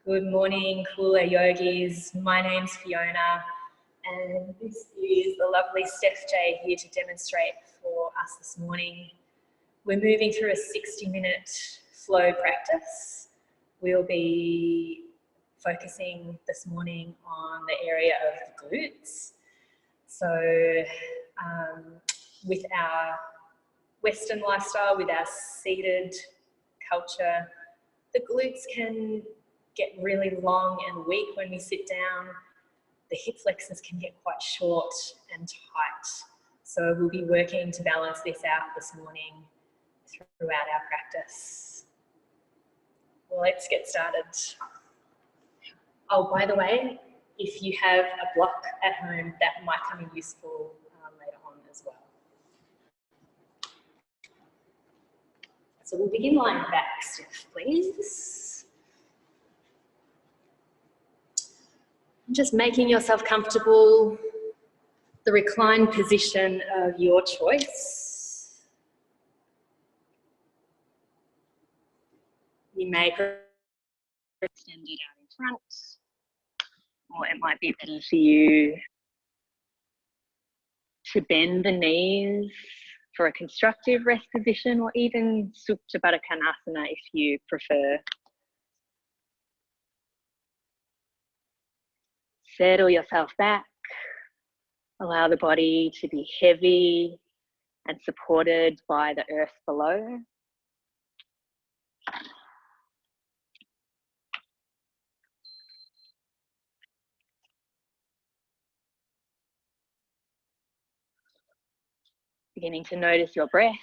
Good morning, cooler yogis. My name's Fiona, and this is the lovely Steph J here to demonstrate for us this morning. We're moving through a 60-minute flow practice. We'll be focusing this morning on the area of the glutes. So with our Western lifestyle, with our seated culture, the glutes can get really long and weak when we sit down. The hip flexors can get quite short and tight. So we'll be working to balance this out this morning throughout our practice. Let's get started. Oh, by the way, if you have a block at home, that might come in useful later on as well. So we'll begin lying back, Steph, please. Just making yourself comfortable, the reclined position of your choice. You may extend it out in front, or it might be better for you to bend the knees for a constructive rest position, or even Supta Baddha Konasana if you prefer. Settle yourself back. Allow the body to be heavy and supported by the earth below. Beginning to notice your breath.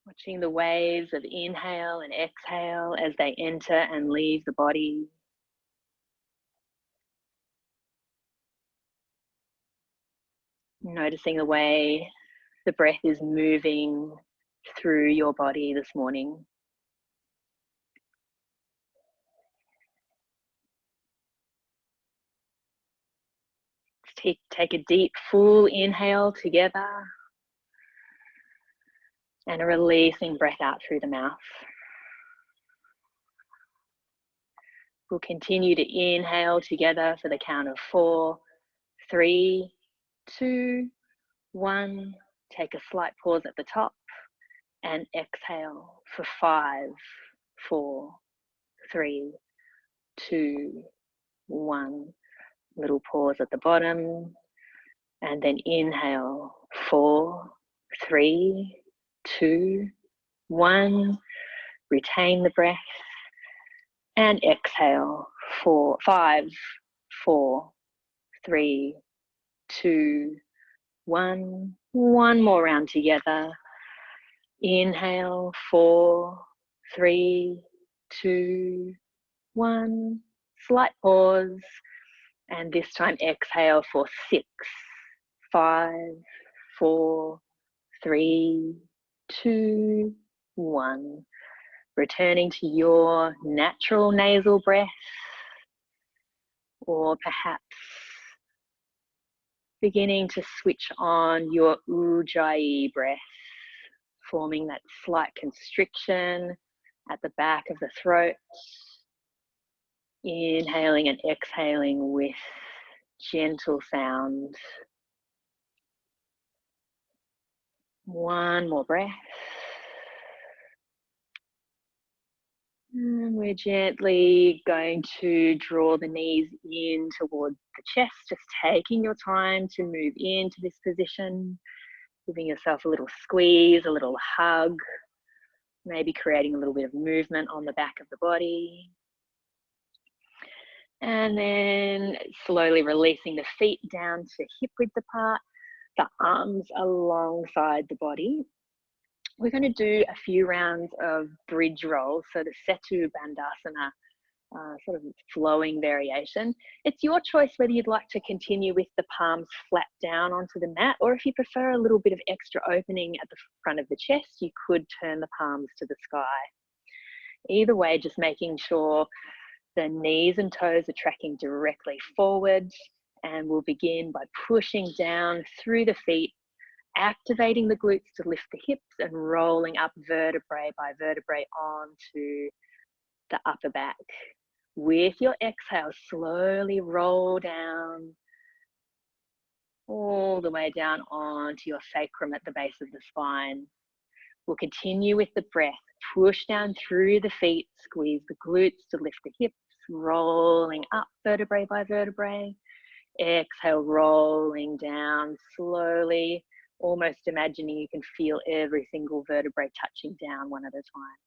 Watching the waves of inhale and exhale as they enter and leave the body. Noticing the way the breath is moving through your body this morning. Take a deep, full inhale together and a releasing breath out through the mouth. We'll continue to inhale together for the count of 4, 3, 2, 1. Take a slight pause at the top and exhale for 5, 4, 3, 2, 1. Little pause at the bottom, and then inhale 4, 3, 2, 1. Retain the breath and exhale 5, 4, 3, 2, 1. One more round together. Inhale 4, 3, 2, 1. Slight pause, and this time exhale for 6, 5, 4, 3, 2, 1. Returning to your natural nasal breath, or perhaps beginning to switch on your Ujjayi breath, forming that slight constriction at the back of the throat. Inhaling and exhaling with gentle sound. One more breath. And we're gently going to draw the knees in towards the chest, just taking your time to move into this position, giving yourself a little squeeze, a little hug, maybe creating a little bit of movement on the back of the body. And then slowly releasing the feet down to hip width apart, the arms alongside the body. We're going to do a few rounds of bridge rolls, so the Setu Bandhasana, sort of flowing variation. It's your choice whether you'd like to continue with the palms flat down onto the mat, or if you prefer a little bit of extra opening at the front of the chest, you could turn the palms to the sky. Either way, just making sure the knees and toes are tracking directly forward, and we'll begin by pushing down through the feet activating the glutes to lift the hips and rolling up vertebrae by vertebrae onto the upper back. With your exhale, slowly roll down all the way down onto your sacrum at the base of the spine. We'll continue with the breath. Push down through the feet, squeeze the glutes to lift the hips, rolling up vertebrae by vertebrae. Exhale, rolling down slowly, almost imagining you can feel every single vertebrae touching down one at a time.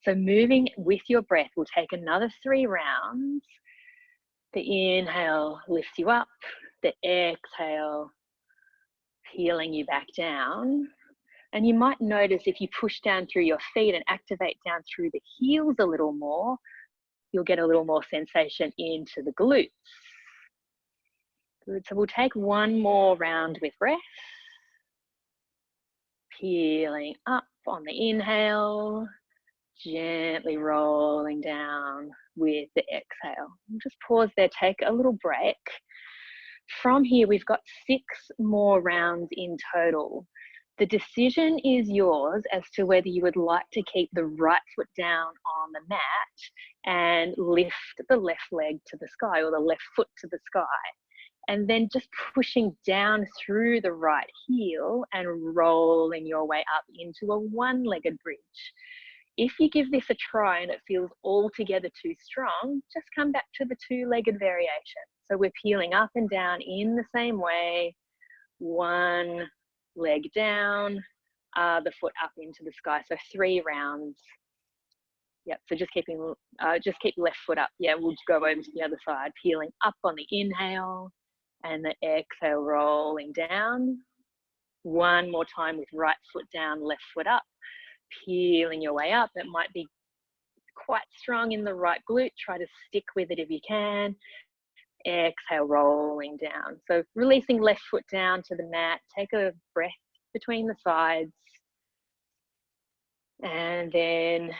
So moving with your breath, we'll take another 3 rounds. The inhale lifts you up, the exhale peeling you back down. And you might notice if you push down through your feet and activate down through the heels a little more, you'll get a little more sensation into the glutes. Good, so we'll take 1 more round with breath. Peeling up on the inhale, gently rolling down with the exhale. We'll just pause there, take a little break. From here, we've got 6 more rounds in total. The decision is yours as to whether you would like to keep the right foot down on the mat and lift the left leg to the sky or the left foot to the sky. And then just pushing down through the right heel and rolling your way up into a one-legged bridge. If you give this a try and it feels altogether too strong, just come back to the 2-legged variation. So we're peeling up and down in the same way, 1 leg down, the foot up into the sky. So 3 rounds. Yep, so just keep left foot up. Yeah, we'll go over to the other side, peeling up on the inhale and the exhale, rolling down. 1 more time with right foot down, left foot up, peeling your way up. It might be quite strong in the right glute. Try to stick with it if you can. Exhale, rolling down. So releasing left foot down to the mat. Take a breath between the sides. And then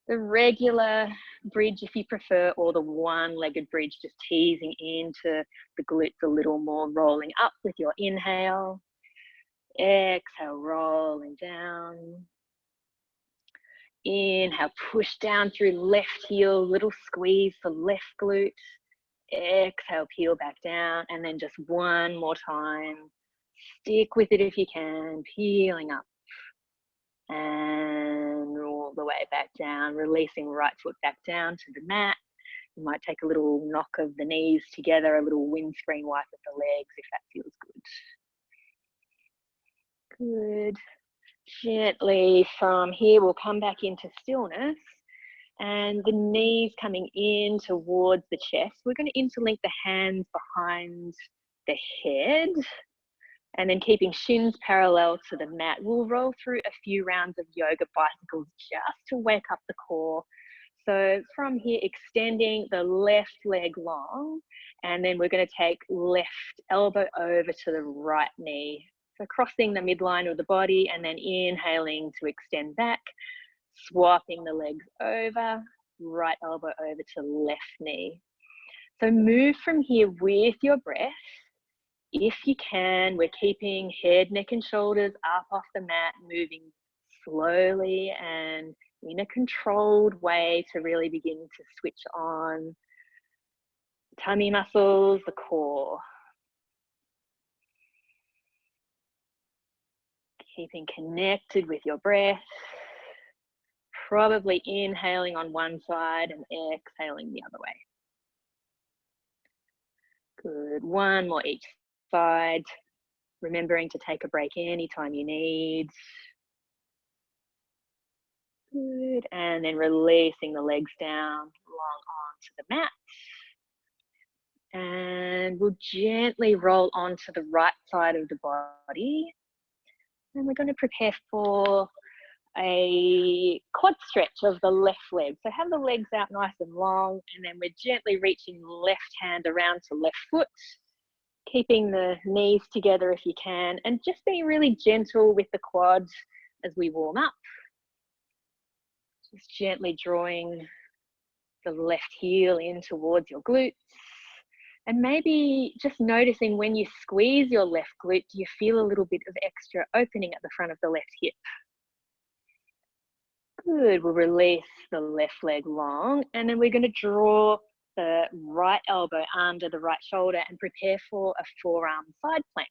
the regular bridge if you prefer, or the one-legged bridge, just teasing into the glutes a little more, rolling up with your inhale. Exhale, rolling down. Inhale, push down through left heel, little squeeze for left glute. Exhale, peel back down, and then just 1 more time. Stick with it if you can, peeling up. And all the way back down, releasing right foot back down to the mat. You might take a little knock of the knees together, a little windscreen wipe of the legs if that feels good. Good. Gently from here, we'll come back into stillness. And the knees coming in towards the chest. We're going to interlink the hands behind the head. And then keeping shins parallel to the mat. We'll roll through a few rounds of yoga bicycles just to wake up the core. So from here, extending the left leg long. And then we're going to take left elbow over to the right knee. So crossing the midline of the body and then inhaling to extend back. Swapping the legs over, right elbow over to left knee. So move from here with your breath. If you can, we're keeping head, neck and shoulders up off the mat, moving slowly and in a controlled way to really begin to switch on tummy muscles, the core. Keeping connected with your breath. Probably inhaling on one side and exhaling the other way. Good, 1 more each side. Remembering to take a break anytime you need. Good, and then releasing the legs down long onto the mat. And we'll gently roll onto the right side of the body. And we're going to prepare for a quad stretch of the left leg. So have the legs out nice and long, and then we're gently reaching left hand around to left foot, keeping the knees together if you can, and just being really gentle with the quads as we warm up. Just gently drawing the left heel in towards your glutes, And maybe just noticing when you squeeze your left glute, do you feel a little bit of extra opening at the front of the left hip? Good, we'll release the left leg long, and then we're going to draw the right elbow under the right shoulder and prepare for a forearm side plank.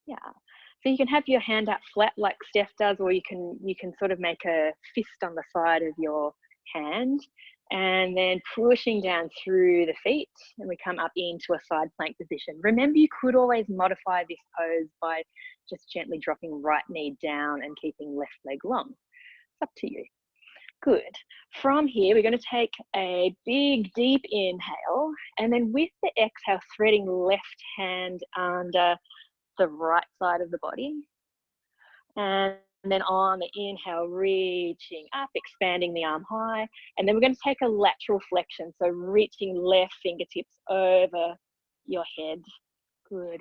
Yeah, so you can have your hand out flat like Steph does, or you can sort of make a fist on the side of your hand, and then pushing down through the feet, and we come up into a side plank position. Remember, you could always modify this pose by just gently dropping right knee down and keeping left leg long. It's up to you. Good. From here, we're going to take a big, deep inhale, and then with the exhale, threading left hand under the right side of the body. And then on the inhale, reaching up, expanding the arm high. And then we're going to take a lateral flexion. So reaching left fingertips over your head. Good.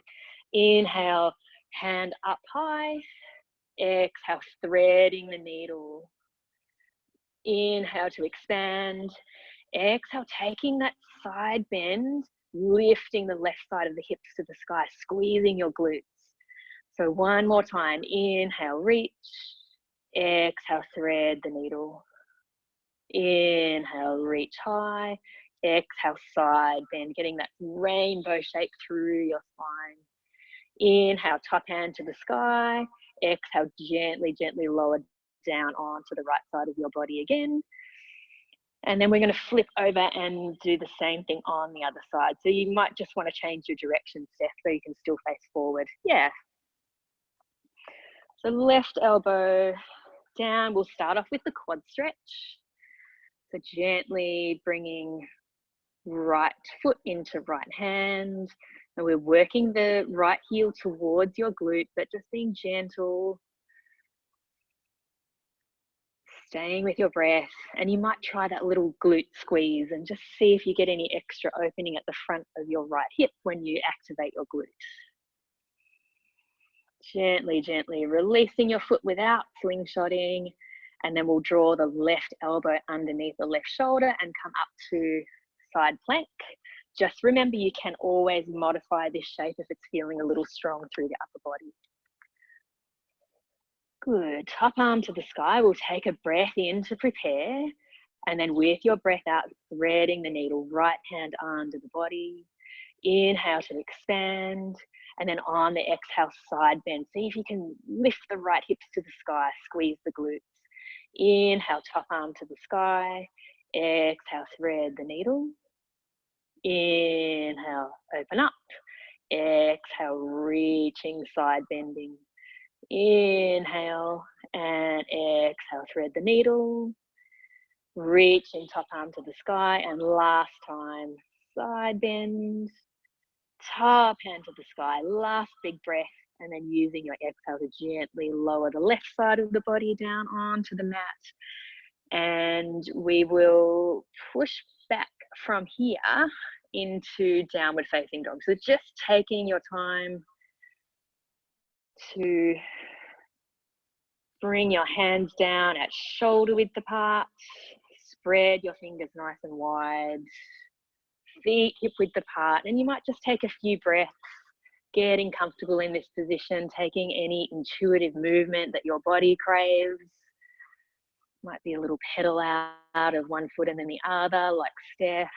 Inhale, hand up high. Exhale, threading the needle. Inhale to expand. Exhale, taking that side bend, lifting the left side of the hips to the sky, squeezing your glutes. So one more time, inhale, reach, exhale, thread the needle. Inhale, reach high, exhale, side bend, getting that rainbow shape through your spine. Inhale, top hand to the sky, exhale, gently, gently lower down onto the right side of your body again. And then we're going to flip over and do the same thing on the other side. So you might just want to change your direction, Steph, so you can still face forward. Yeah. So left elbow down. We'll start off with the quad stretch. So gently bringing right foot into right hand. And we're working the right heel towards your glute, but just being gentle. Staying with your breath, and you might try that little glute squeeze and just see if you get any extra opening at the front of your right hip when you activate your glute. Gently, gently releasing your foot without slingshotting, and then we'll draw the left elbow underneath the left shoulder and come up to side plank. Just remember, you can always modify this shape if it's feeling a little strong through the upper body. Good. Top arm to the sky. We'll take a breath in to prepare, and then with your breath out, threading the needle, right hand under the body. Inhale to expand, and then on the exhale, side bend. See if you can lift the right hips to the sky, squeeze the glutes. Inhale, top arm to the sky. Exhale, thread the needle. Inhale, open up. Exhale, reaching, side bending. Inhale and exhale, thread the needle. Reaching, top arm to the sky, and last time, side bend. Top hand to the sky, last big breath, and then using your exhale to gently lower the left side of the body down onto the mat. And we will push back from here into downward facing dog. So just taking your time to bring your hands down at shoulder width apart. Spread your fingers nice and wide. Feet hip width apart, and you might just take a few breaths, getting comfortable in this position, taking any intuitive movement that your body craves. Might be a little pedal out of one foot and then the other, like Steph.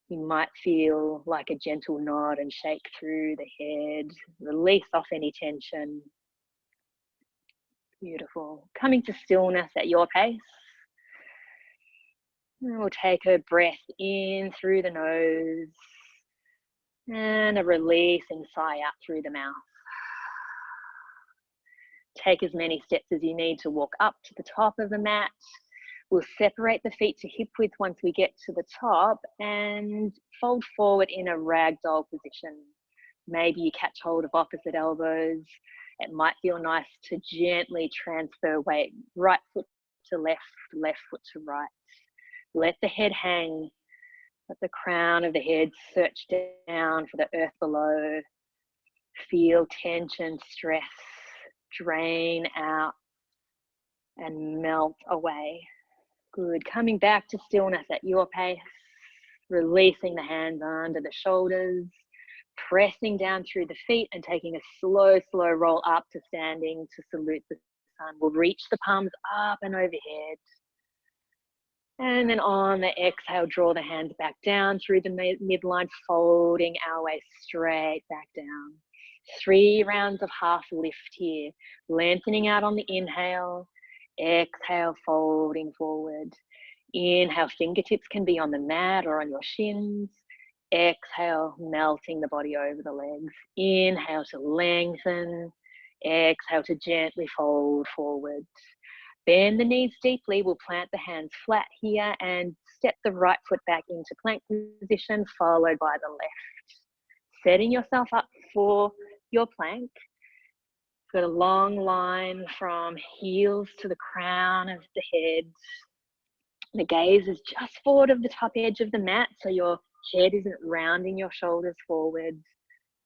You might feel like a gentle nod and shake through the head. Release off any tension. Beautiful. Coming to stillness at your pace. And we'll take a breath in through the nose and a releasing sigh out through the mouth. Take as many steps as you need to walk up to the top of the mat. We'll separate the feet to hip width once we get to the top and fold forward in a ragdoll position. Maybe you catch hold of opposite elbows. It might feel nice to gently transfer weight, right foot to left, left foot to right. Let the head hang, let the crown of the head search down for the earth below. Feel tension, stress, drain out and melt away. Good, coming back to stillness at your pace. Releasing the hands under the shoulders, pressing down through the feet and taking a slow, slow roll up to standing to salute the sun. We'll reach the palms up and overhead. And then on the exhale, draw the hands back down through the midline, folding our way straight back down. 3 rounds of half lift here. Lengthening out on the inhale. Exhale, folding forward. Inhale, fingertips can be on the mat or on your shins. Exhale, melting the body over the legs. Inhale to lengthen. Exhale to gently fold forward. Bend the knees deeply. We'll plant the hands flat here and step the right foot back into plank position, followed by the left. Setting yourself up for your plank. Got a long line from heels to the crown of the head. The gaze is just forward of the top edge of the mat, so your head isn't rounding your shoulders forward.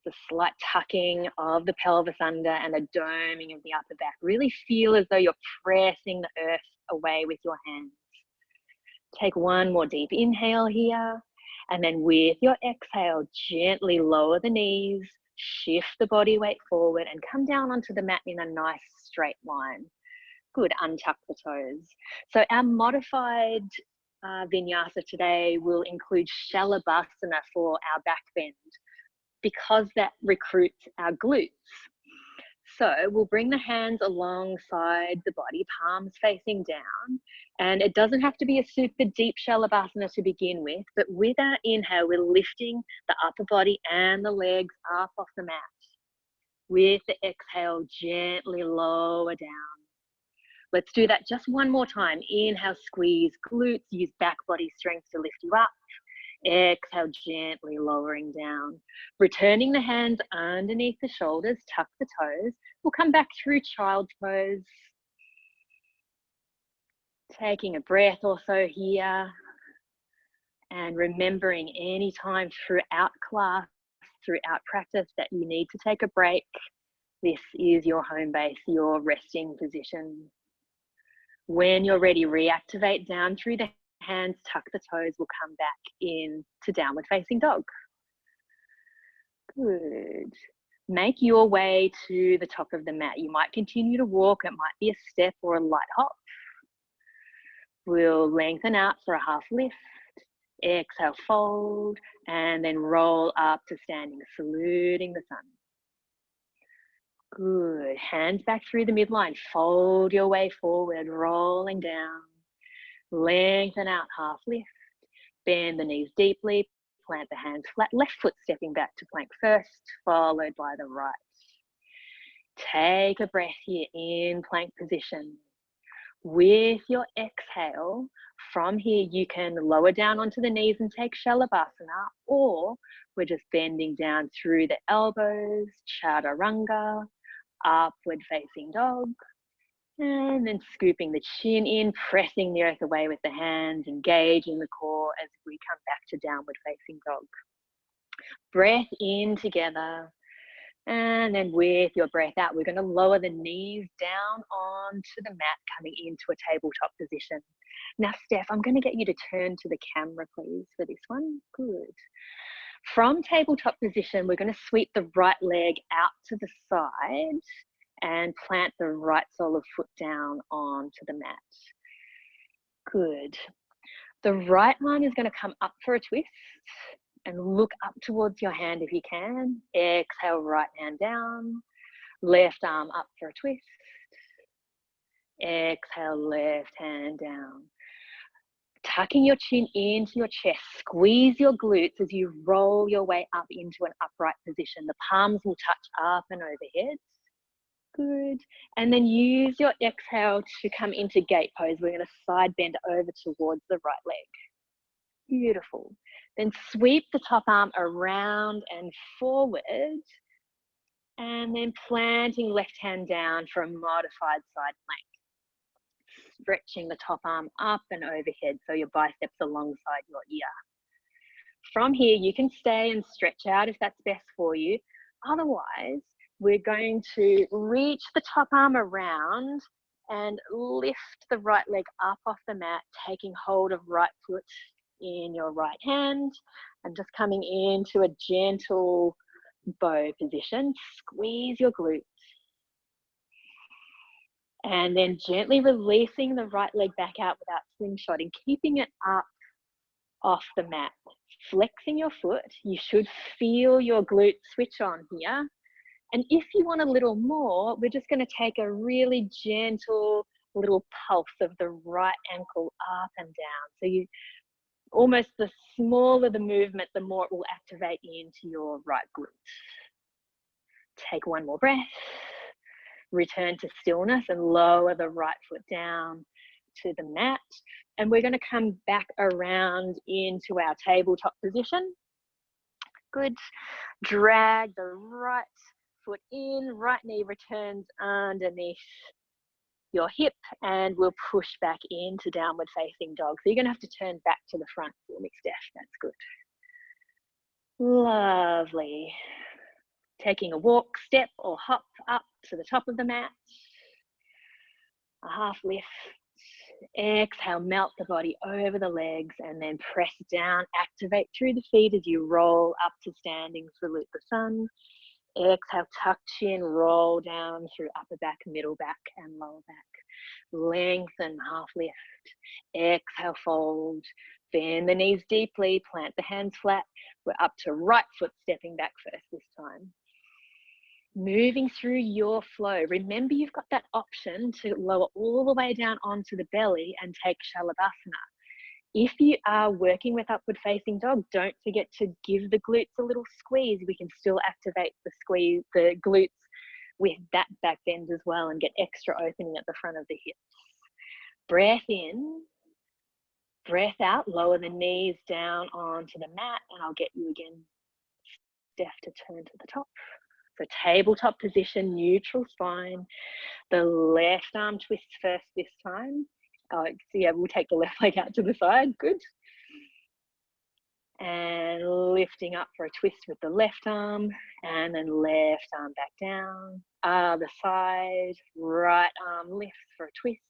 The slight tucking of the pelvis under and a doming of the upper back. Really feel as though you're pressing the earth away with your hands. Take one more deep inhale here, and then with your exhale, gently lower the knees, shift the body weight forward and come down onto the mat in a nice straight line. Good, untuck the toes. So our modified vinyasa today will include shalabhasana for our back bend, because that recruits our glutes. So we'll bring the hands alongside the body, palms facing down, and it doesn't have to be a super deep shalabhasana to begin with, but with our inhale, we're lifting the upper body and the legs up off the mat. With the exhale, gently lower down. Let's do that just one more time. Inhale, squeeze glutes, use back body strength to lift you up. Exhale, gently lowering down. Returning the hands underneath the shoulders, tuck the toes. We'll come back through child's pose. Taking a breath or so here. And remembering any time throughout class, throughout practice that you need to take a break, this is your home base, your resting position. When you're ready, reactivate down through the hands, tuck the toes, we'll come back in to downward facing dog. Good. Make your way to the top of the mat. You might continue to walk, it might be a step or a light hop. We'll lengthen out for a half lift. Exhale, fold, and then roll up to standing, saluting the sun. Good. Hands back through the midline. Fold your way forward, rolling down. Lengthen out, half lift. Bend the knees deeply. Plant the hands flat. Left foot stepping back to plank first, followed by the right. Take a breath here in plank position. With your exhale, from here you can lower down onto the knees and take shalabhasana, or we're just bending down through the elbows, chaturanga, upward facing dog, and then scooping the chin in, pressing the earth away with the hands, engaging the core as we come back to downward facing dog. Breath in together. And then with your breath out, we're going to lower the knees down onto the mat, coming into a tabletop position. Now, Steph, I'm going to get you to turn to the camera, please, for this one. Good. From tabletop position, we're going to sweep the right leg out to the side and plant the right sole of foot down onto the mat. Good. The right arm is going to come up for a twist. And look up towards your hand if you can. Exhale, right hand down. Left arm up for a twist. Exhale, left hand down. Tucking your chin into your chest. Squeeze your glutes as you roll your way up into an upright position. The palms will touch up and overhead. Good. And then use your exhale to come into gate pose. We're going to side bend over towards the right leg. Beautiful. Then sweep the top arm around and forward, and then planting left hand down for a modified side plank. Stretching the top arm up and overhead so your biceps alongside your ear. From here, you can stay and stretch out if that's best for you. Otherwise, we're going to reach the top arm around and lift the right leg up off the mat, taking hold of right foot in your right hand and just coming into a gentle bow position. Squeeze your glutes. And then gently releasing the right leg back out without slingshotting, keeping it up off the mat. Flexing your foot. You should feel your glutes switch on here. And if you want a little more, we're just going to take a really gentle little pulse of the right ankle up and down. So you almost, the smaller the movement, the more it will activate into your right glute. Take one more breath. Return to stillness and lower the right foot down to the mat. And we're going to come back around into our tabletop position. Good. Drag the right foot in, right knee returns underneath your hip, and we'll push back into downward facing dog. So you're going to have to turn back to the front for me, Steph. That's good. Lovely. Taking a walk, step, or hop up to the top of the mat. A half lift. Exhale, melt the body over the legs, and then press down. Activate through the feet as you roll up to standing. Salute the sun. Exhale, tuck chin, roll down through upper back, middle back, and lower back. Lengthen, half lift. Exhale, fold. Bend the knees deeply, plant the hands flat. We're up to right foot, stepping back first this time. Moving through your flow. Remember, you've got that option to lower all the way down onto the belly and take Shalabhasana. If you are working with upward facing dog, don't forget to give the glutes a little squeeze. We can still activate the glutes with that back bend as well and get extra opening at the front of the hips. Breath in, breath out, lower the knees down onto the mat, and I'll get you again, Steph, to turn to the top. So tabletop position, neutral spine. The left arm twists first this time. So yeah, we'll take the left leg out to the side, good. And lifting up for a twist with the left arm, and then left arm back down. Other side, right arm lifts for a twist.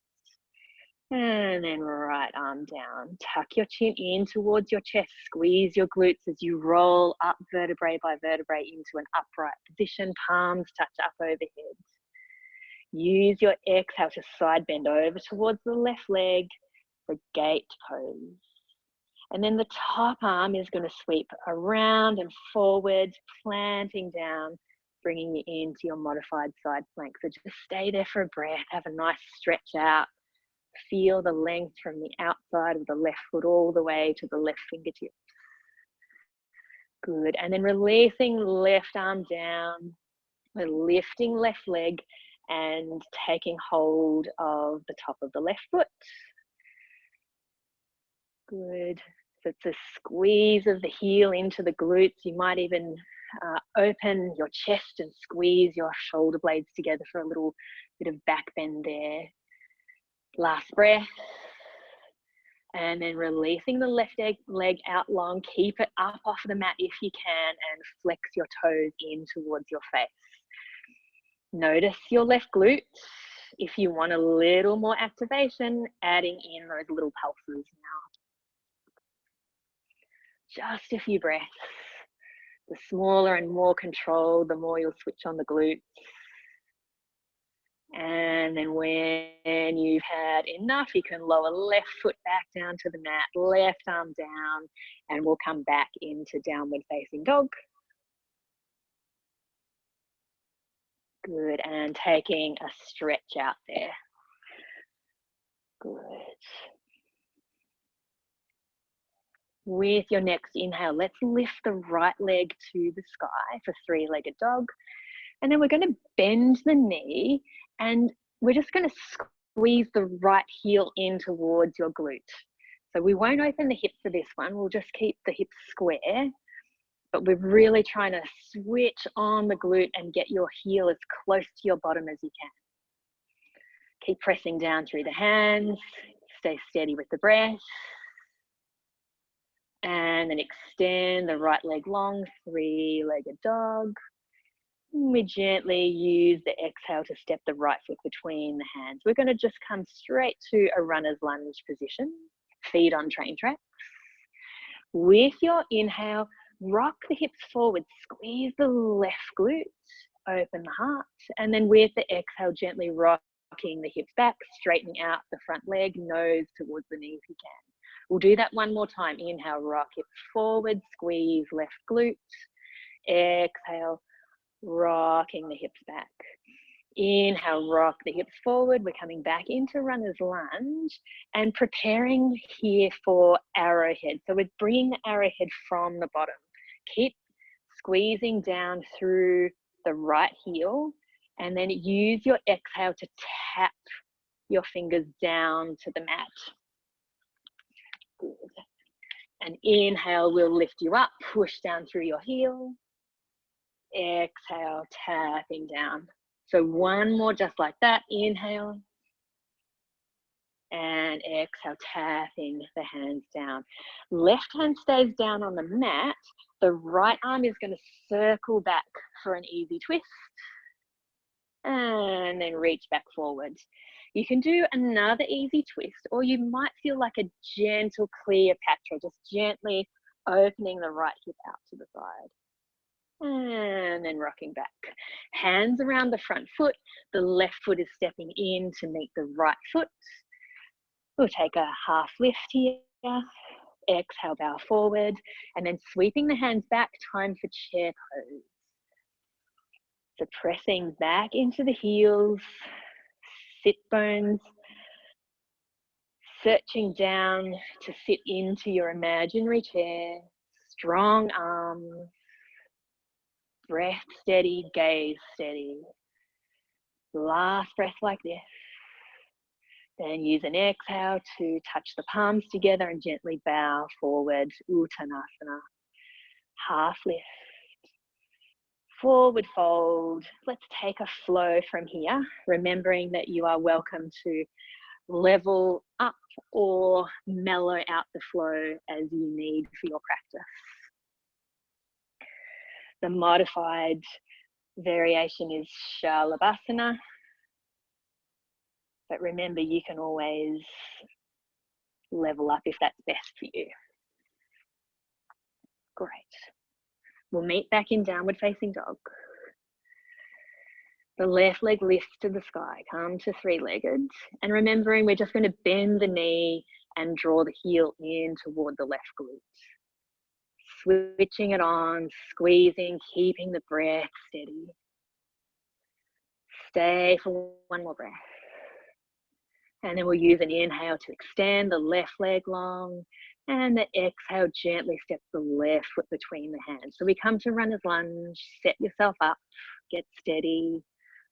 And then right arm down. Tuck your chin in towards your chest. Squeeze your glutes as you roll up vertebrae by vertebrae into an upright position. Palms touch up overhead. Use your exhale to side bend over towards the left leg for gate pose. And then the top arm is going to sweep around and forward, planting down, bringing you into your modified side plank. So just stay there for a breath. Have a nice stretch out. Feel the length from the outside of the left foot all the way to the left fingertip. Good. And then releasing left arm down. We're lifting left leg and taking hold of the top of the left foot. Good. So it's a squeeze of the heel into the glutes. You might even open your chest and squeeze your shoulder blades together for a little bit of back bend there. Last breath. And then releasing the left leg out long. Keep it up off the mat if you can, and flex your toes in towards your face. Notice your left glute. If you want a little more activation, adding in those little pulses now. Just a few breaths. The smaller and more controlled, the more you'll switch on the glutes. And then when you've had enough, you can lower left foot back down to the mat, left arm down, and we'll come back into downward facing dog. Good, and taking a stretch out there. Good. With your next inhale, let's lift the right leg to the sky for three-legged dog. And then we're going to bend the knee, and we're just going to squeeze the right heel in towards your glute. So we won't open the hip for this one. We'll just keep the hips square, but we're really trying to switch on the glute and get your heel as close to your bottom as you can. Keep pressing down through the hands. Stay steady with the breath. And then extend the right leg long, three-legged dog. We gently use the exhale to step the right foot between the hands. We're going to just come straight to a runner's lunge position, feet on train tracks. With your inhale, rock the hips forward, squeeze the left glute, open the heart, and then with the exhale, gently rocking the hips back, straightening out the front leg, nose towards the knee if you can. We'll do that one more time. Inhale, rock hips forward, squeeze left glute. Exhale, rocking the hips back. Inhale, rock the hips forward. We're coming back into runner's lunge and preparing here for arrowhead. So we're bringing the arrowhead from the bottom. Keep squeezing down through the right heel and then use your exhale to tap your fingers down to the mat. Good. And inhale will lift you up, push down through your heel. Exhale, tapping down. So one more just like that. Inhale. And exhale, tapping the hands down. Left hand stays down on the mat. The right arm is going to circle back for an easy twist. And then reach back forward. You can do another easy twist, or you might feel like a gentle Cleopatra, just gently opening the right hip out to the side. And then rocking back. Hands around the front foot. The left foot is stepping in to meet the right foot. We'll take a half lift here. Exhale, bow forward. And then sweeping the hands back, time for chair pose. So pressing back into the heels, sit bones, searching down to sit into your imaginary chair, strong arms, breath steady, gaze steady. Last breath like this. Then use an exhale to touch the palms together and gently bow forward, Uttanasana. Half lift. Forward fold. Let's take a flow from here, remembering that you are welcome to level up or mellow out the flow as you need for your practice. The modified variation is Shalabhasana, but remember you can always level up if that's best for you. Great. We'll meet back in downward facing dog. The left leg lifts to the sky, come to three-legged. And remembering we're just going to bend the knee and draw the heel in toward the left glute. Switching it on, squeezing, keeping the breath steady. Stay for one more breath. And then we'll use an inhale to extend the left leg long. And the exhale gently steps the left foot between the hands. So we come to runner's lunge, set yourself up, get steady.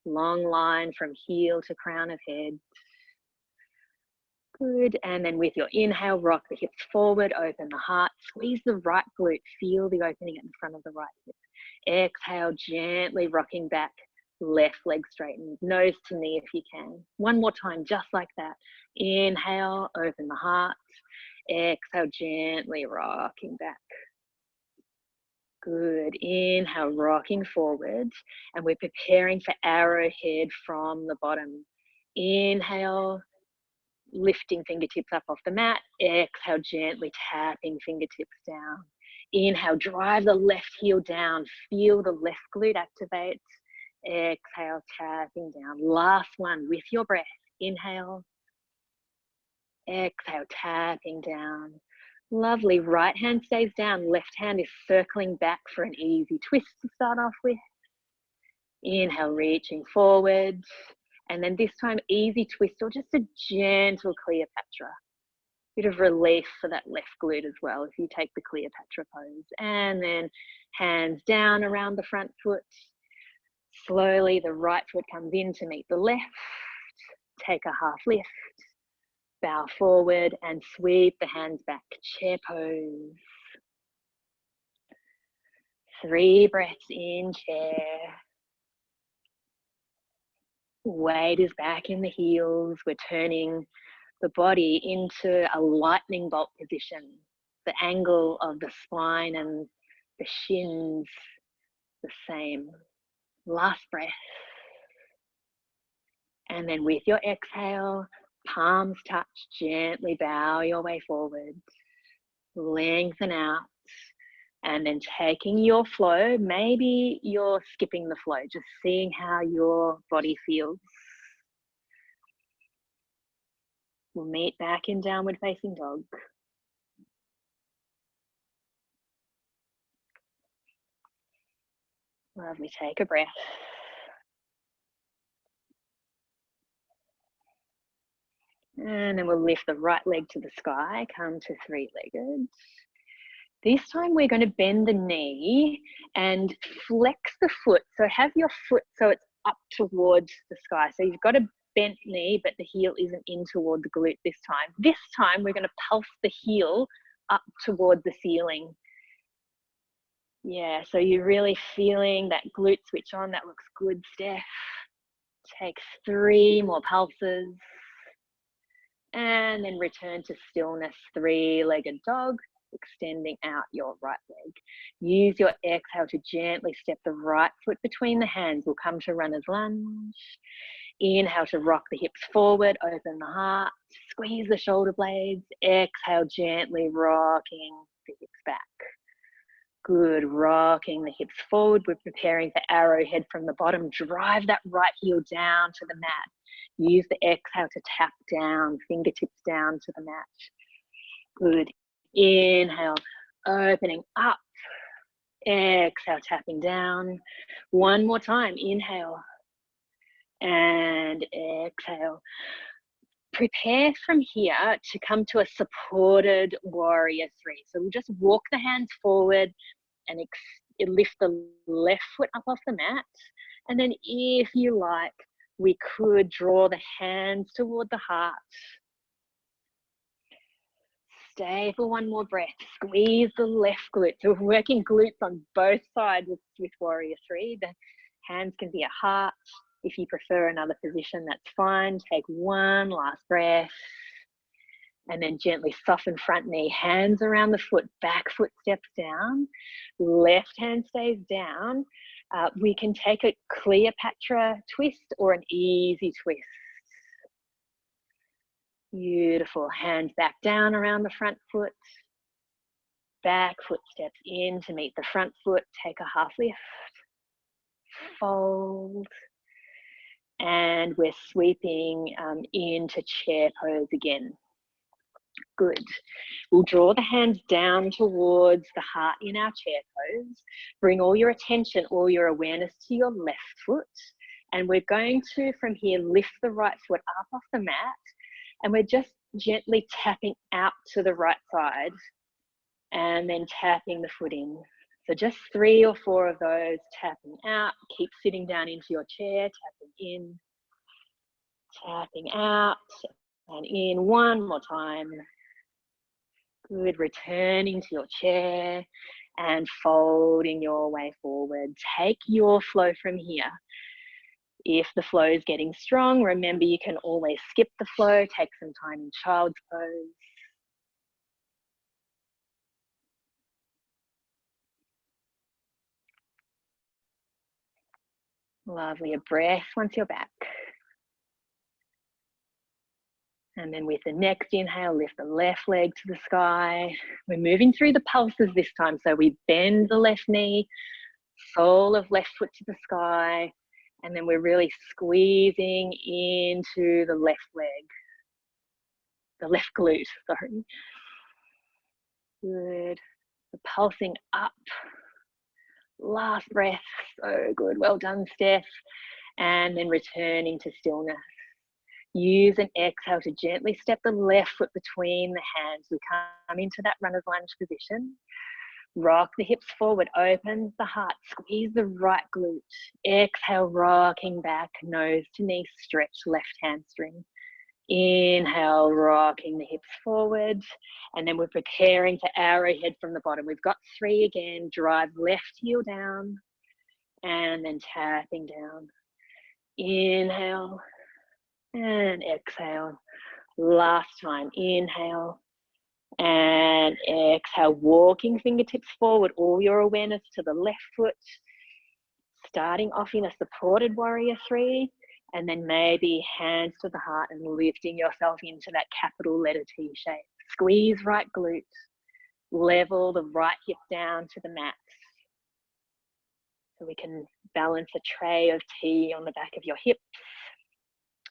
Long line from heel to crown of head. Good. And then with your inhale, rock the hips forward, open the heart, squeeze the right glute, feel the opening at the front of the right hip. Exhale, gently rocking back, left leg straightened, nose to knee if you can. One more time, just like that. Inhale, open the heart. Exhale, gently rocking back. Good. Inhale, rocking forward. And we're preparing for arrowhead from the bottom. Inhale, lifting fingertips up off the mat. Exhale, gently tapping fingertips down. Inhale, drive the left heel down. Feel the left glute activate. Exhale, tapping down. Last one with your breath. Inhale. Exhale, tapping down. Lovely. Right hand stays down. Left hand is circling back for an easy twist to start off with. Inhale, reaching forward. And then this time, easy twist or just a gentle Cleopatra. Bit of relief for that left glute as well if you take the Cleopatra pose. And then hands down around the front foot. Slowly, the right foot comes in to meet the left. Take a half lift. Bow forward and sweep the hands back. Chair pose. 3 breaths in chair. Weight is back in the heels. We're turning the body into a lightning bolt position. The angle of the spine and the shins the same. Last breath. And then with your exhale, palms touch, gently bow your way forward. Lengthen out. And then taking your flow, maybe you're skipping the flow, just seeing how your body feels. We'll meet back in downward facing dog. Lovely, take a breath. And then we'll lift the right leg to the sky, come to three-legged. This time we're going to bend the knee and flex the foot. So have your foot so it's up towards the sky. So you've got a bent knee, but the heel isn't in toward the glute this time. This time we're going to pulse the heel up toward the ceiling. Yeah, so you're really feeling that glute switch on. That looks good, Steph. Take 3 more pulses. And then return to stillness, three-legged dog, extending out your right leg. Use your exhale to gently step the right foot between the hands. We'll come to runner's lunge. Inhale to rock the hips forward, open the heart, squeeze the shoulder blades. Exhale, gently rocking the hips back. Good, rocking the hips forward. We're preparing for arrowhead from the bottom. Drive that right heel down to the mat. Use the exhale to tap down, fingertips down to the mat. Good. Inhale, opening up. Exhale, tapping down. One more time. Inhale and exhale. Prepare from here to come to a supported warrior 3. So we'll just walk the hands forward and lift the left foot up off the mat. And then if you like, we could draw the hands toward the heart. Stay for one more breath. Squeeze the left glute. So we're working glutes on both sides with warrior 3. The hands can be a heart. If you prefer another position, that's fine. Take one last breath. And then gently soften front knee. Hands around the foot. Back foot steps down. Left hand stays down. We can take a Cleopatra twist or an easy twist. Beautiful. Hands back down around the front foot. Back foot steps in to meet the front foot. Take a half lift. Fold. And we're sweeping into chair pose again. Good. We'll draw the hands down towards the heart in our chair pose. Bring all your attention, all your awareness to your left foot. And we're going to, from here, lift the right foot up off the mat. And we're just gently tapping out to the right side and then tapping the foot in. So just 3 or 4 of those, tapping out. Keep sitting down into your chair, tapping in, tapping out, and in. One more time. Good, returning to your chair and folding your way forward. Take your flow from here. If the flow is getting strong, remember you can always skip the flow, take some time in child's pose. Lovely, a breath once you're back. And then with the next inhale, lift the left leg to the sky. We're moving through the pulses this time. So we bend the left knee, sole of left foot to the sky. And then we're really squeezing into the left leg, the left glute, sorry. Good. The pulsing up. Last breath. So good. Well done, Steph. And then returning to stillness. Use an exhale to gently step the left foot between the hands. We come into that runner's lunge position. Rock the hips forward, open the heart, squeeze the right glute. Exhale, rocking back, nose to knee, stretch left hamstring. Inhale, rocking the hips forward. And then we're preparing for arrowhead from the bottom. We've got 3 again. Drive left heel down and then tapping down. Inhale. And exhale. Last time. Inhale and exhale. Walking fingertips forward. All your awareness to the left foot. Starting off in a supported warrior 3. And then maybe hands to the heart and lifting yourself into that capital letter T shape. Squeeze right glute. level the right hip down to the mat. So we can balance a tray of tea on the back of your hips.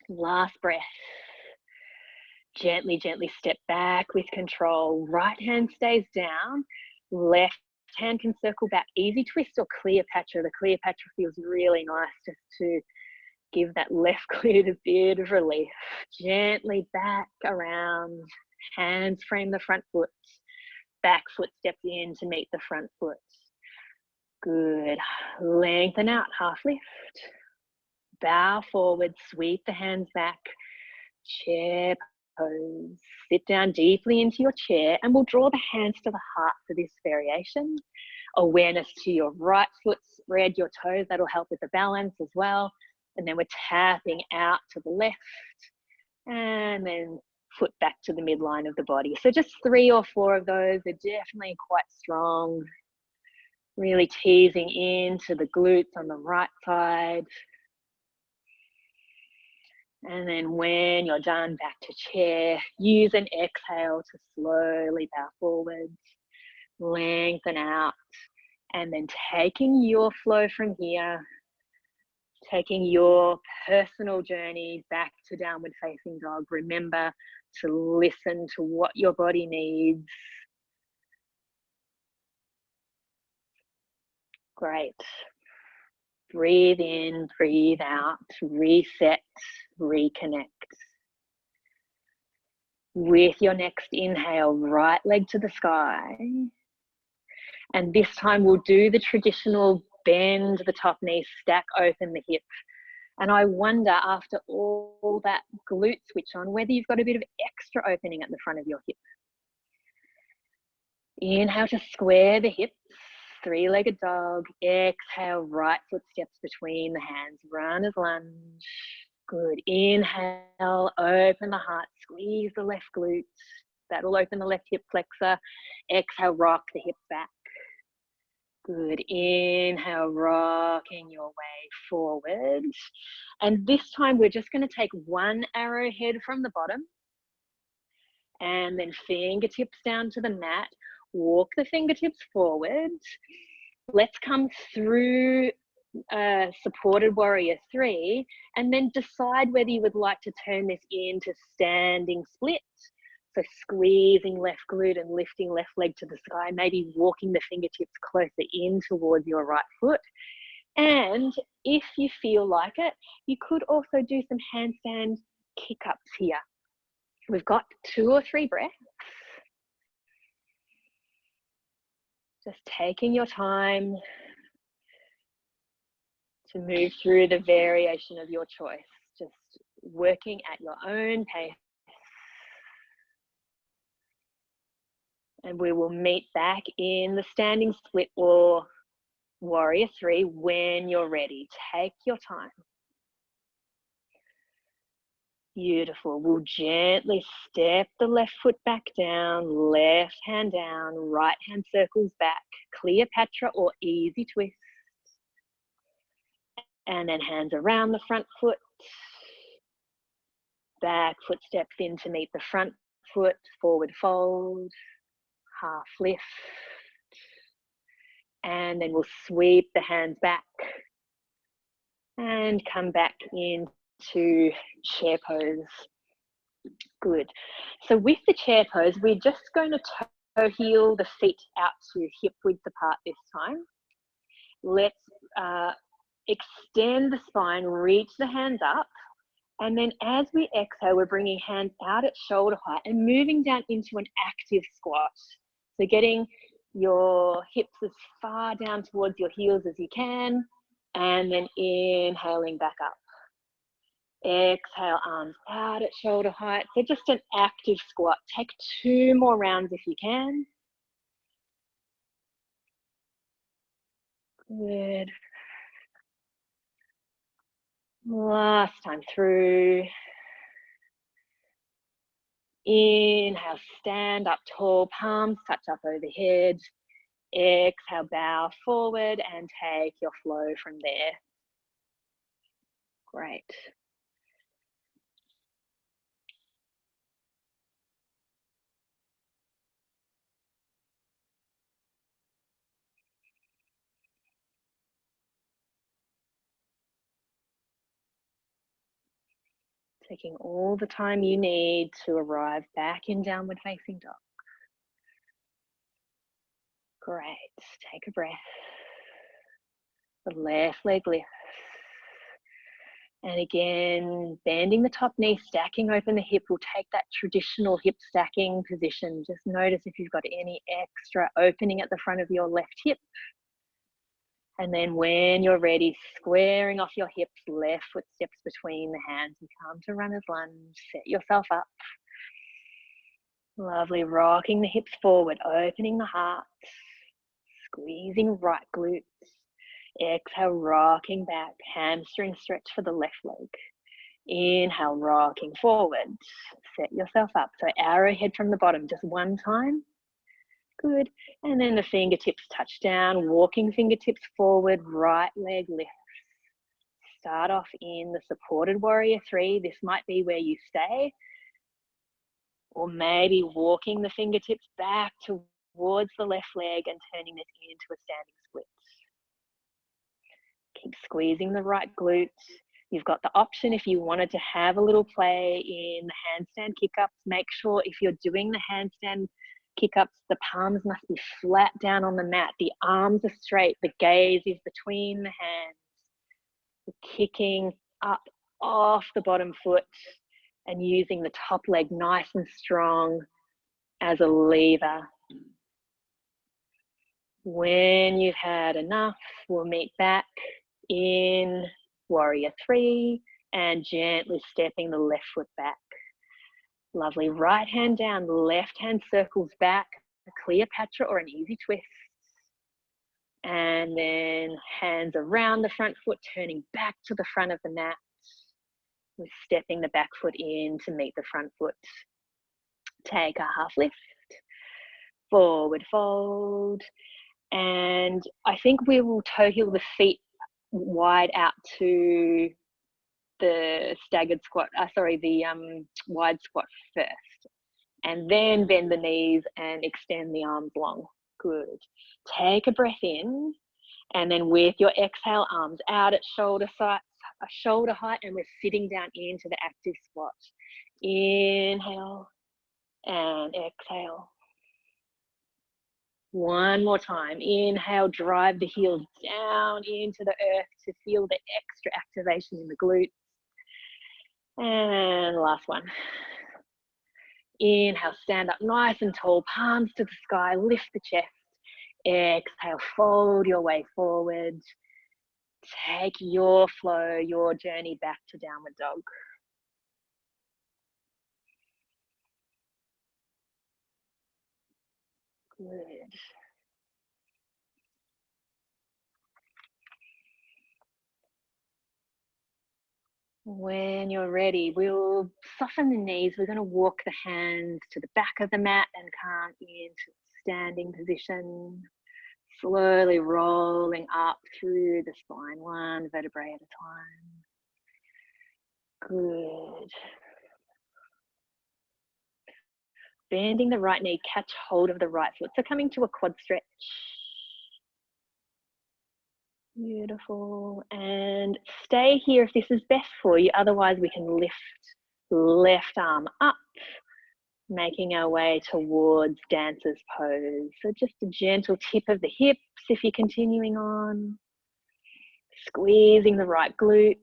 Last breath. Gently, gently step back with control. Right hand stays down. Left hand can circle back. Easy twist or Cleopatra. The Cleopatra feels really nice just to give that left glute a bit of relief. Gently back around. Hands frame the front foot. Back foot steps in to meet the front foot. Good. Lengthen out, half lift. Bow forward, sweep the hands back. Chair pose. Sit down deeply into your chair and we'll draw the hands to the heart for this variation. Awareness to your right foot, spread your toes. That'll help with the balance as well. And then we're tapping out to the left and then foot back to the midline of the body. So just 3 or 4 of those are definitely quite strong. Really teasing into the glutes on the right side. And then when you're done, back to chair. Use an exhale to slowly bow forward. Lengthen out. And then taking your flow from here, taking your personal journey back to downward facing dog. Remember to listen to what your body needs. Great. Breathe in, breathe out, reset, reconnect. With your next inhale, right leg to the sky. And this time we'll do the traditional bend the top knee, stack open the hip. And I wonder, after all that glute switch on, whether you've got a bit of extra opening at the front of your hip. Inhale to square the hips. 3-legged dog. Exhale, right foot steps between the hands. Runners lunge. Good. Inhale, open the heart. Squeeze the left glute. That'll open the left hip flexor. Exhale, rock the hips back. Good. Inhale, rocking your way forward. And this time we're just going to take one arrowhead from the bottom. And then fingertips down to the mat. Walk the fingertips forward. Let's come through supported warrior 3 and then decide whether you would like to turn this into standing split. So squeezing left glute and lifting left leg to the sky, maybe walking the fingertips closer in towards your right foot. And if you feel like it, you could also do some handstand kick-ups here. We've got 2 or 3 breaths. Just taking your time to move through the variation of your choice. Just working at your own pace. And we will meet back in the standing split or warrior 3 when you're ready. Take your time. Beautiful. We'll gently step the left foot back down, left hand down, right hand circles back, Cleopatra or easy twist. And then hands around the front foot. Back foot steps in to meet the front foot, forward fold, half lift. And then we'll sweep the hands back and come back into chair pose. Good. So with the chair pose, we're just going to toe heel the feet out to hip width apart this time. Let's extend the spine, reach the hands up. And then as we exhale, we're bringing hands out at shoulder height and moving down into an active squat. So getting your hips as far down towards your heels as you can. And then inhaling back up. Exhale, arms out at shoulder height. So just an active squat. Take 2 more rounds if you can. Good. Last time through. Inhale, stand up tall, palms touch up overhead. Exhale, bow forward and take your flow from there. Great. Taking all the time you need to arrive back in downward facing dog. Great. Take a breath. The left leg lifts. And again, bending the top knee, stacking open the hip. We'll take that traditional hip stacking position. Just notice if you've got any extra opening at the front of your left hip. And then when you're ready, squaring off your hips, left foot steps between the hands and come to runner's lunge. Set yourself up. Lovely, rocking the hips forward, opening the heart, squeezing right glutes. Exhale, rocking back, hamstring stretch for the left leg. Inhale, rocking forward. Set yourself up. So arrowhead from the bottom, just one time. Good. And then the fingertips touch down, walking fingertips forward, right leg lifts. Start off in the supported warrior 3. This might be where you stay. Or maybe walking the fingertips back towards the left leg and turning this into a standing split. Keep squeezing the right glutes. You've got the option if you wanted to have a little play in the handstand kick-ups. Make sure if you're doing the handstand kick-ups, the palms must be flat down on the mat. The arms are straight. The gaze is between the hands. We're kicking up off the bottom foot and using the top leg nice and strong as a lever. When you've had enough, we'll meet back in warrior 3 and gently stepping the left foot back. Lovely, right hand down, left hand circles back, a Cleopatra or an easy twist. And then hands around the front foot, turning back to the front of the mat. We're stepping the back foot in to meet the front foot. Take a half lift, forward fold. And I think we will toe heel the feet wide out to the staggered squat, the wide squat first. And then bend the knees and extend the arms long. Good. Take a breath in, and then with your exhale, arms out at shoulder height, and we're sitting down into the active squat. Inhale and exhale. One more time. Inhale, drive the heels down into the earth to feel the extra activation in the glutes. And last one. Inhale, stand up nice and tall, palms to the sky, lift the chest. Exhale, fold your way forward. Take your flow, your journey back to downward dog. Good. When you're ready, we'll soften the knees. We're going to walk the hands to the back of the mat and come into standing position. Slowly rolling up through the spine, one vertebrae at a time. Good. Bending the right knee, catch hold of the right foot. So coming to a quad stretch. Beautiful. And stay here if this is best for you. Otherwise, we can lift left arm up, making our way towards dancer's pose. So just a gentle tip of the hips if you're continuing on. Squeezing the right glute.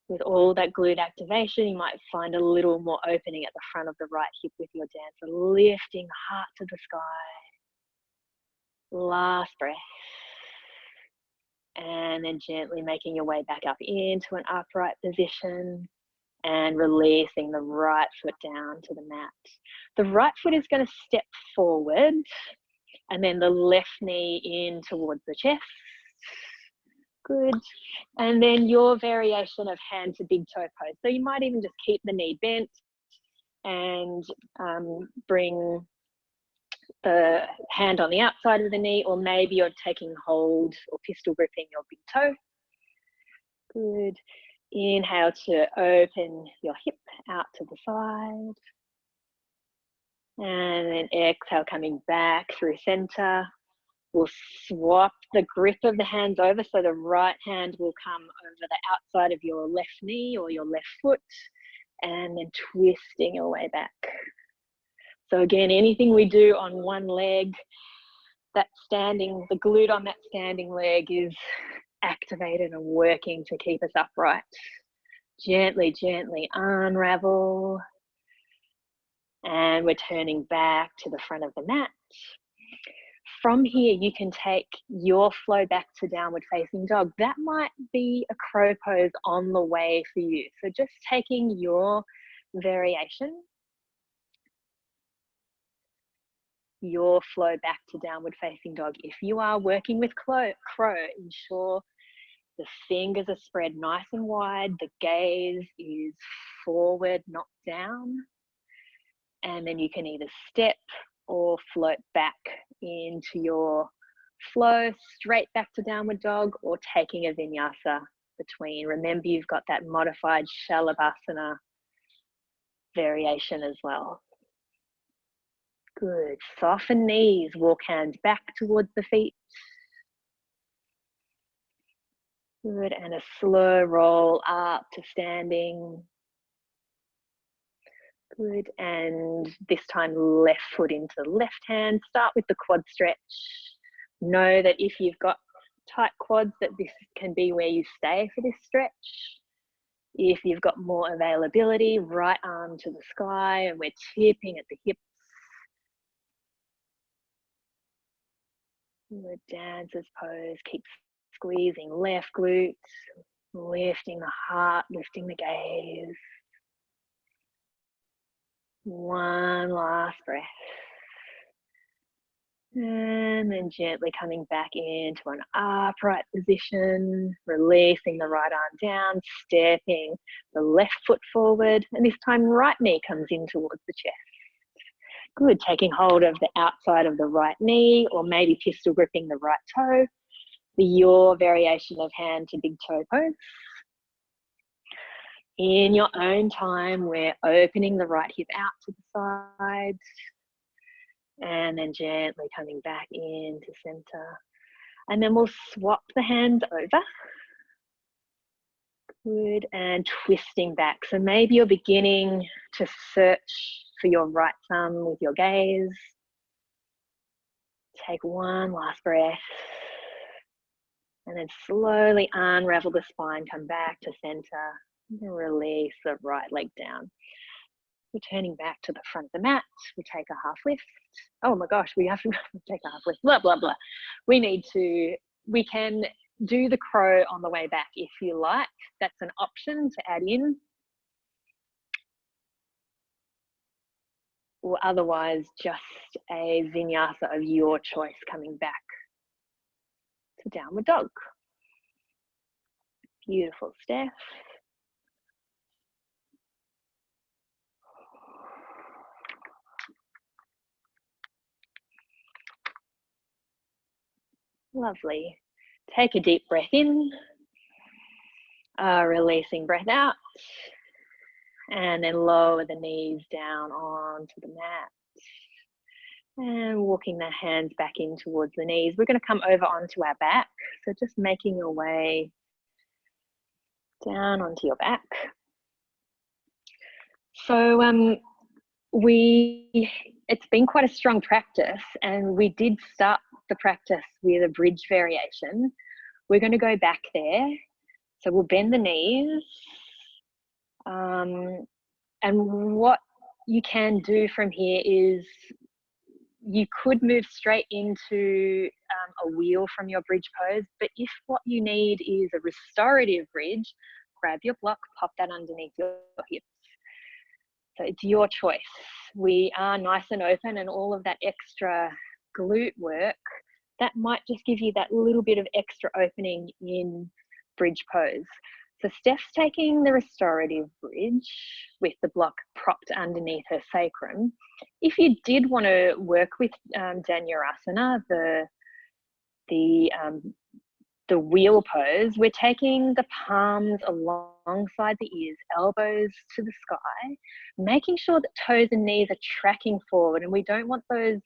With all that glute activation, you might find a little more opening at the front of the right hip with your dancer, lifting the heart to the sky. Last breath. And then gently making your way back up into an upright position and releasing the right foot down to the mat. The right foot is going to step forward and then the left knee in towards the chest. Good. And then your variation of hand to big toe pose. So you might even just keep the knee bent and bring the hand on the outside of the knee, or maybe you're taking hold or pistol gripping your big toe. Good. Inhale to open your hip out to the side. And then exhale, coming back through center. We'll swap the grip of the hands over, so the right hand will come over the outside of your left knee or your left foot, and then twisting your way back. So again, anything we do on one leg, that standing, the glute on that standing leg is activated and working to keep us upright. Gently, gently unravel. And we're turning back to the front of the mat. From here, you can take your flow back to downward facing dog. That might be a crow pose on the way for you. So just taking your variation, your flow back to downward facing dog. If you are working with crow, ensure the fingers are spread nice and wide. The gaze is forward, not down. And then you can either step or float back into your flow, straight back to downward dog, or taking a vinyasa between. Remember, you've got that modified shalabhasana variation as well. Good. Soften knees, walk hands back towards the feet. Good. And a slow roll up to standing. Good. And this time left foot into left hand. Start with the quad stretch. Know that if you've got tight quads, that this can be where you stay for this stretch. If you've got more availability, right arm to the sky, and we're tipping at the hips. The dancer's pose. Keep squeezing left glutes, lifting the heart, lifting the gaze. One last breath. And then gently coming back into an upright position, releasing the right arm down, stepping the left foot forward, and this time right knee comes in towards the chest. Good, taking hold of the outside of the right knee, or maybe pistol gripping the right toe, your variation of hand to big toe pose. In your own time, we're opening the right hip out to the side, and then gently coming back into center. And then we'll swap the hands over. Good, and twisting back. So maybe you're beginning to search for your right thumb with your gaze. Take one last breath. And then slowly unravel the spine, come back to center, and release the right leg down. Returning back to the front of the mat, we take a half lift. Oh my gosh, we have to take a half lift, blah, blah, blah. We can do the crow on the way back if you like. That's an option to add in. Or otherwise, just a vinyasa of your choice coming back to downward dog. Beautiful, Steph. Lovely. Take a deep breath in, releasing breath out, and then lower the knees down onto the mat. And walking the hands back in towards the knees. We're going to come over onto our back. So just making your way down onto your back. So it's been quite a strong practice, and we did start the practice with a bridge variation. We're going to go back there. So we'll bend the knees. And what you can do from here is you could move straight into a wheel from your bridge pose, but if what you need is a restorative bridge, grab your block, pop that underneath your hips. So it's your choice. We are nice and open, and all of that extra glute work, that might just give you that little bit of extra opening in bridge pose. So Steph's taking the restorative bridge with the block propped underneath her sacrum. If you did want to work with Dhanurasana, the wheel pose, we're taking the palms alongside the ears, elbows to the sky, making sure that toes and knees are tracking forward, and we don't want those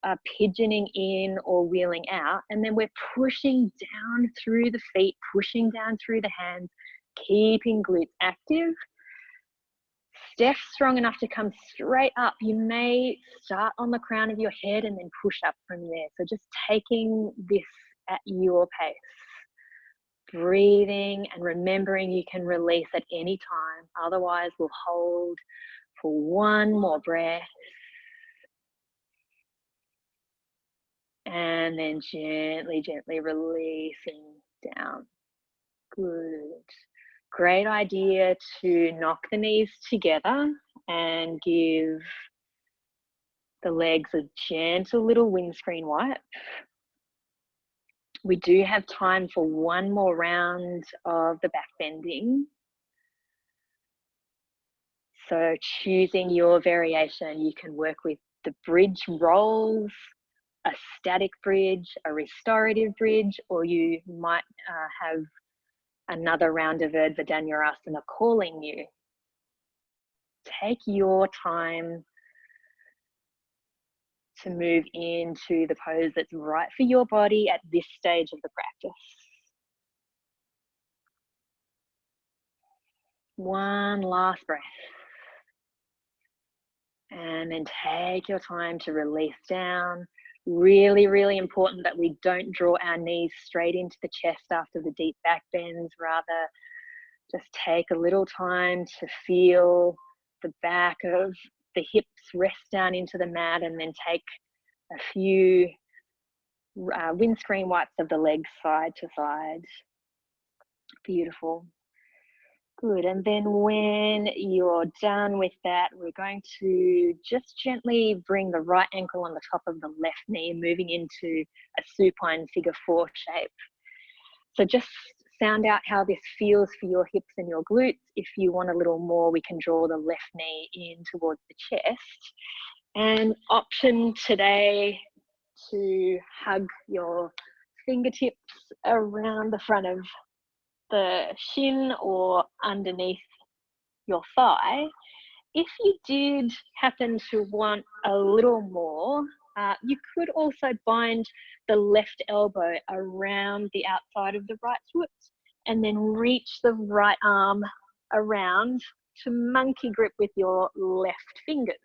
are pigeoning in or wheeling out, and then we're pushing down through the feet, pushing down through the hands, keeping glutes active. Steph strong enough to come straight up. You may start on the crown of your head and then push up from there. So just taking this at your pace. Breathing and remembering you can release at any time. Otherwise, we'll hold for one more breath. And then gently, gently releasing down. Good. Great idea to knock the knees together and give the legs a gentle little windscreen wipe. We do have time for one more round of the back bending. So choosing your variation, you can work with the bridge rolls, a static bridge, a restorative bridge, or you might have another round of Urdhva Dhanurasana calling you. Take your time to move into the pose that's right for your body at this stage of the practice. One last breath. And then take your time to release down. Really, really important that we don't draw our knees straight into the chest after the deep back bends. Rather, just take a little time to feel the back of the hips rest down into the mat, and then take a few windscreen wipes of the legs side to side. Beautiful. Good, and then when you're done with that, we're going to just gently bring the right ankle on the top of the left knee, moving into a supine figure 4 shape. So just sound out how this feels for your hips and your glutes. If you want a little more, we can draw the left knee in towards the chest. And option today to hug your fingertips around the front of the shin or underneath your thigh. If you did happen to want a little more, you could also bind the left elbow around the outside of the right foot and then reach the right arm around to monkey grip with your left fingers.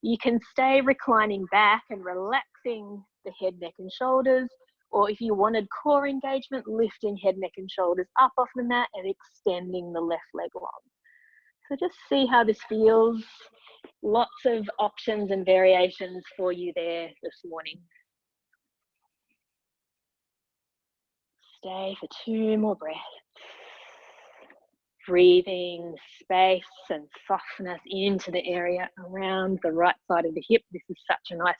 You can stay reclining back and relaxing the head, neck and shoulders, or if you wanted core engagement, lifting head, neck and shoulders up off the mat and extending the left leg long. So just see how this feels. Lots of options and variations for you there this morning. Stay for 2 more breaths. Breathing space and softness into the area around the right side of the hip. This is such a nice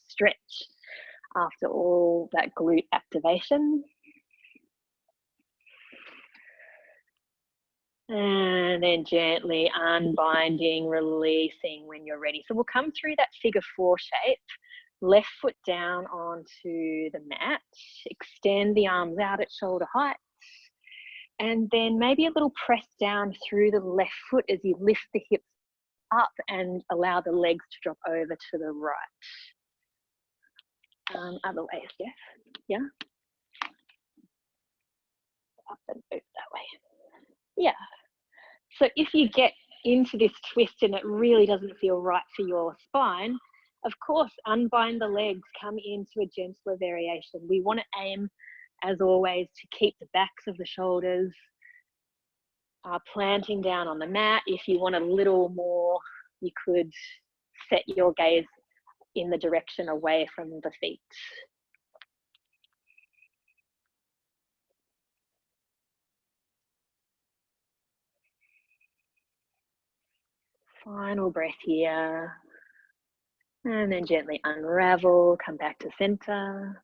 stretch after all that glute activation. And then gently unbinding, releasing when you're ready. So we'll come through that figure 4 shape. Left foot down onto the mat. Extend the arms out at shoulder height. And then maybe a little press down through the left foot as you lift the hips up and allow the legs to drop over to the right. Other way, Steph. Yeah. Up and over that way. Yeah. So if you get into this twist and it really doesn't feel right for your spine, of course, unbind the legs, come into a gentler variation. We want to aim, as always, to keep the backs of the shoulders planting down on the mat. If you want a little more, you could set your gaze in the direction away from the feet. Final breath here. And then gently unravel, come back to center.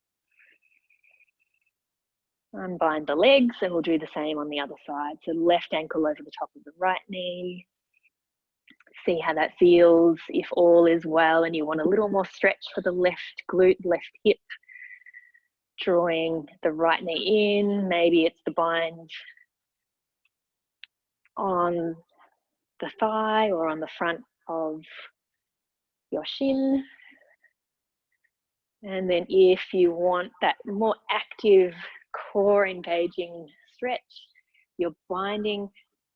Unbind the legs and we'll do the same on the other side. So left ankle over the top of the right knee. See how that feels. If all is well and you want a little more stretch for the left glute, left hip, drawing the right knee in. Maybe it's the bind on the thigh or on the front of your shin. And then if you want that more active core engaging stretch, you're binding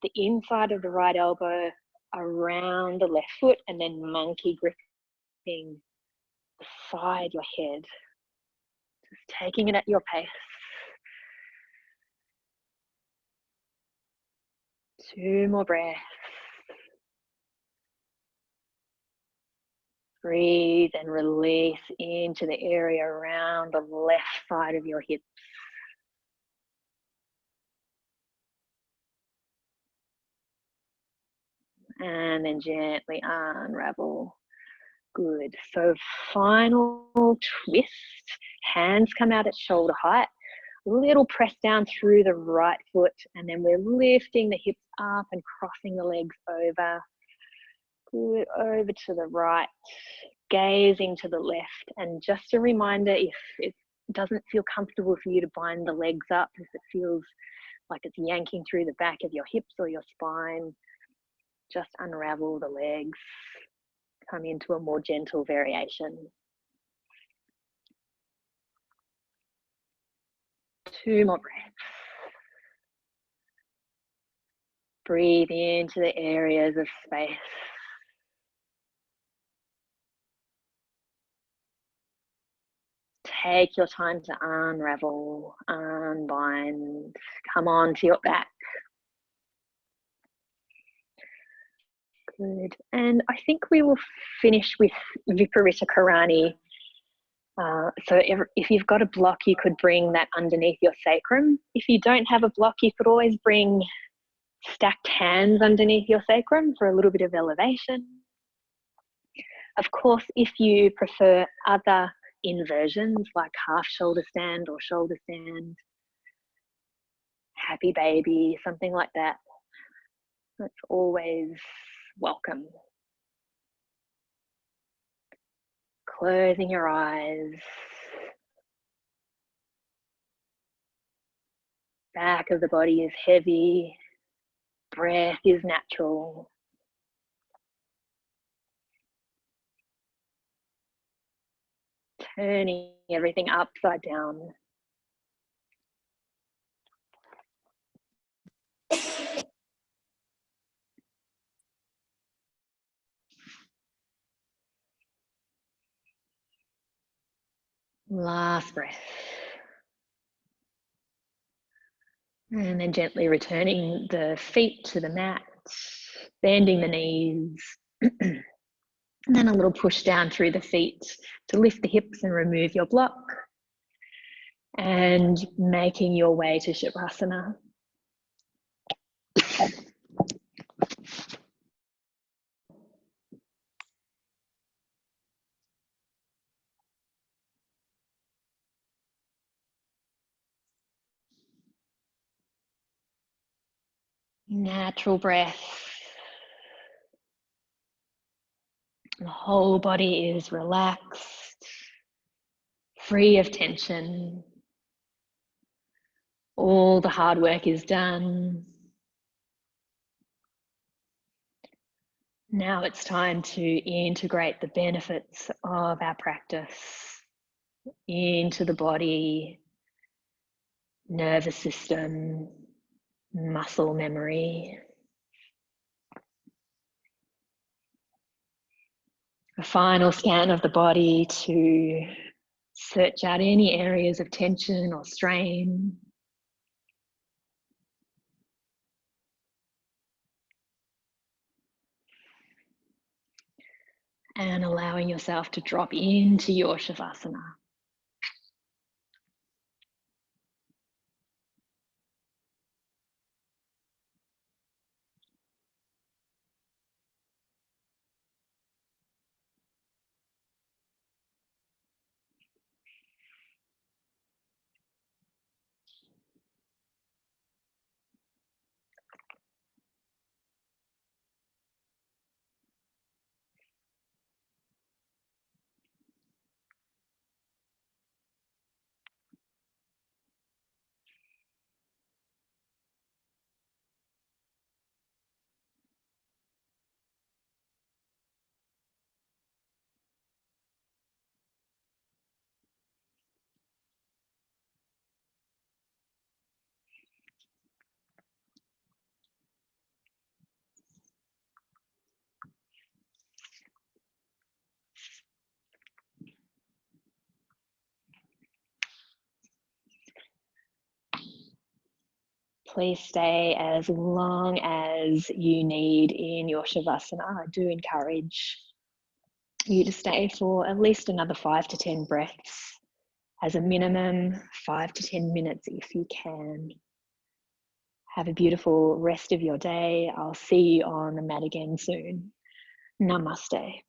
the inside of the right elbow around the left foot and then monkey gripping beside your head. Just taking it at your pace. 2 more breaths. Breathe and release into the area around the left side of your hips. And then gently unravel. Good. So final twist. Hands come out at shoulder height. Little press down through the right foot. And then we're lifting the hips up and crossing the legs over. Good. Over to the right. Gazing to the left. And just a reminder, if it doesn't feel comfortable for you to bind the legs up, if it feels like it's yanking through the back of your hips or your spine, just unravel the legs. Come into a more gentle variation. 2 more breaths. Breathe into the areas of space. Take your time to unravel, unbind, come on to your back. Good. And I think we will finish with Viparita Karani. So if you've got a block, you could bring that underneath your sacrum. If you don't have a block, you could always bring stacked hands underneath your sacrum for a little bit of elevation. Of course, if you prefer other inversions like half shoulder stand or shoulder stand, happy baby, something like that, that's always welcome. Closing your eyes. Back of the body is heavy. Breath is natural. Turning everything upside down. Last breath. And then gently returning the feet to the mat, bending the knees. And then a little push down through the feet to lift the hips and remove your block. And making your way to Shavasana. Natural breath. The whole body is relaxed, free of tension. All the hard work is done. Now it's time to integrate the benefits of our practice into the body, nervous system, muscle memory. A final scan of the body to search out any areas of tension or strain. And allowing yourself to drop into your Shavasana. Please stay as long as you need in your Shavasana. I do encourage you to stay for at least another 5 to 10 breaths, as a minimum 5 to 10 minutes if you can. Have a beautiful rest of your day. I'll see you on the mat again soon. Namaste.